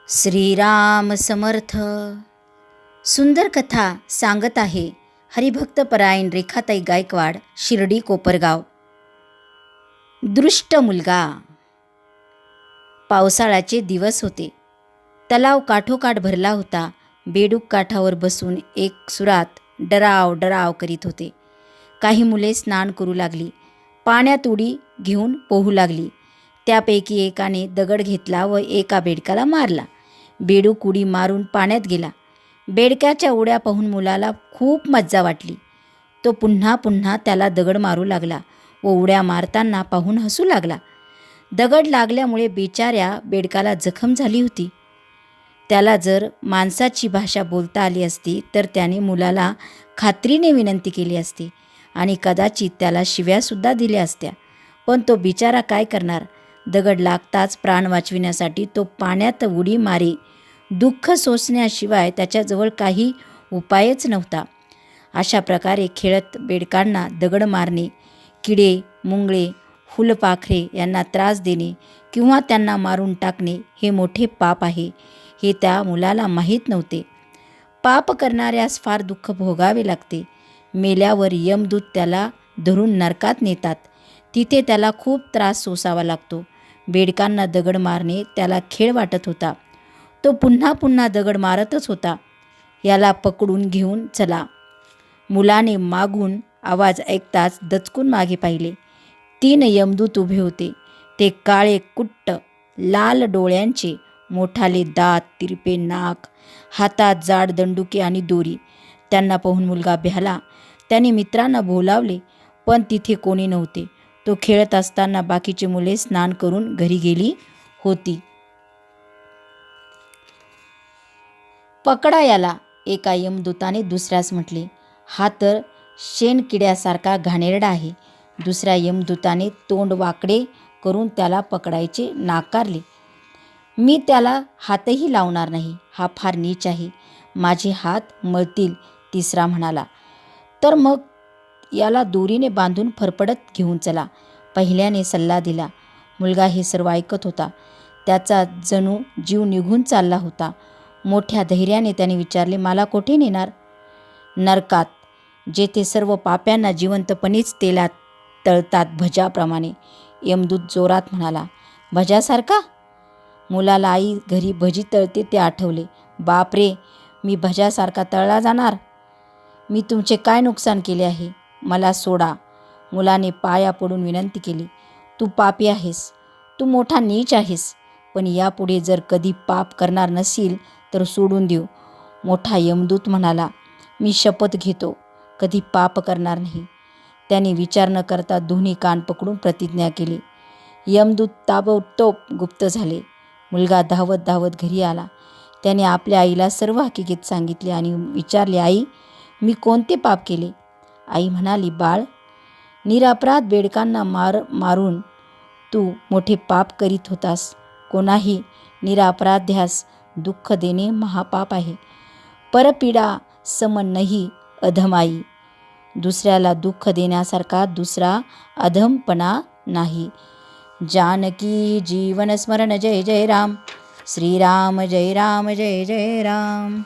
श्रीराम समर्थ. सुंदर कथा सांगत आहे हरिभक्त परायण रेखाताई गायकवाड, शिर्डी कोपरगाव. दृष्ट मुलगा. पावसाळ्याचे दिवस होते. तलाव काठोकाठ भरला होता. बेडूक काठावर बसून एक सुरात डराव डराव करीत होते. काही मुले स्नान करू लागली, पाण्यात उडी घेऊन पोहू लागली. त्यापैकी एकाने दगड घेतला व एका बेडकाला मारला. बेडूक उडी मारून पाण्यात गेला. बेडक्याच्या उड्या पाहून मुलाला खूप मज्जा वाटली. तो पुन्हा पुन्हा त्याला दगड मारू लागला व उड्या मारताना पाहून हसू लागला. दगड लागल्यामुळे बिचाऱ्या बेडकाला जखम झाली होती. त्याला जर माणसाची भाषा बोलता आली असती तर त्याने मुलाला खात्रीने विनंती केली असती आणि कदाचित त्याला शिव्यासुद्धा दिल्या असत्या. पण तो बिचारा काय करणार? दगड लागताच प्राण वाचविण्यासाठी तो पाण्यात उडी मारे. दुःख सोसण्याशिवाय त्याच्याजवळ काही उपायच नव्हता. अशा प्रकारे खेळत बेडकांना दगड मारणे, किडे, मुंगळे, फुलपाखरे यांना त्रास देणे किंवा त्यांना मारून टाकणे हे मोठे पाप आहे, हे त्या मुलाला माहीत नव्हते. पाप करणाऱ्यास फार दुःख भोगावे लागते. मेल्यावर यमदूत त्याला धरून नरकात नेतात. तिथे त्याला खूप त्रास सोसावा लागतो. बेडकांना दगड मारणे त्याला खेळ वाटत होता. तो पुन्हा पुन्हा दगड मारतच होता. याला पकडून घेऊन चला. मुलाने मागून आवाज ऐकताच दचकून मागे पाहिले. 3 यमदूत उभे होते. ते काळे कुट्ट, लाल डोळ्यांचे, मोठाले दात, तिरपे नाक, हातात जाड दंडुके आणि दोरी. त्यांना पाहून मुलगा भ्याला. त्याने मित्रांना बोलावले, पण तिथे कोणी नव्हते. तो खेळत असताना बाकीची मुले स्नान करून घरी गेली होती. पकडा याला, एका यमदूताने दुसऱ्यास म्हटले. हा तर शेणकिड्यासारखा घाणेरडा आहे. दुसऱ्या यमदूताने तोंड वाकडे करून त्याला पकडायचे नाकारले. मी त्याला हातही लावणार नाही. हा फार नीच आहे. माझे हात मळतील, तिसरा म्हणाला. तर मग याला दोरीने बांधून फरफडत घेऊन चला, पहिल्याने सल्ला दिला. मुलगा हे सर्व ऐकत होता. त्याचा जणू जीव निघून चालला होता. मोठ्या धैर्याने त्याने विचारले, मला कोठे नेणार? नरकात, जेथे सर्व पाप्यांना जिवंतपणेच तेलात तळतात, भजाप्रमाणे. यमदूत जोरात म्हणाला. भजासारखा? मुलाला आई घरी भजी तळते ते आठवले. बापरे, मी भजासारखा तळला जाणार? मी तुमचे काय नुकसान केले आहे? मला सोडा. मुलाने पाया पडून विनंती केली. तू पापी आहेस, तू मोठा नीच आहेस, पण यापुढे जर कधी पाप करणार नसील तर सोडून देऊ. मोठा यमदूत म्हणाला, मी शपथ घेतो, कधी पाप करणार नाही. त्याने विचार न करता दोन्ही कान पकडून प्रतिज्ञा केली. यमदूत ताबडतोब गुप्त झाले. मुलगा धावत धावत घरी आला. त्याने आपल्या आईला सर्व हकीकत सांगितले आणि विचारले, आई, मी कोणते पाप केले? आई म्हणाली, बाळ, निरपराध बेडकांना मारून तू मोठे पाप करीत होतास. कोणाही निरपराध्यास दुःख देणे महापाप आहे. परपीडा सम नाही अधमाई. दुसऱ्याला दुःख देण्यासारखा दुसरा अधमपणा नाही. जानकी जीवन स्मरण. जय जय राम. श्रीराम जय राम, जय जय राम.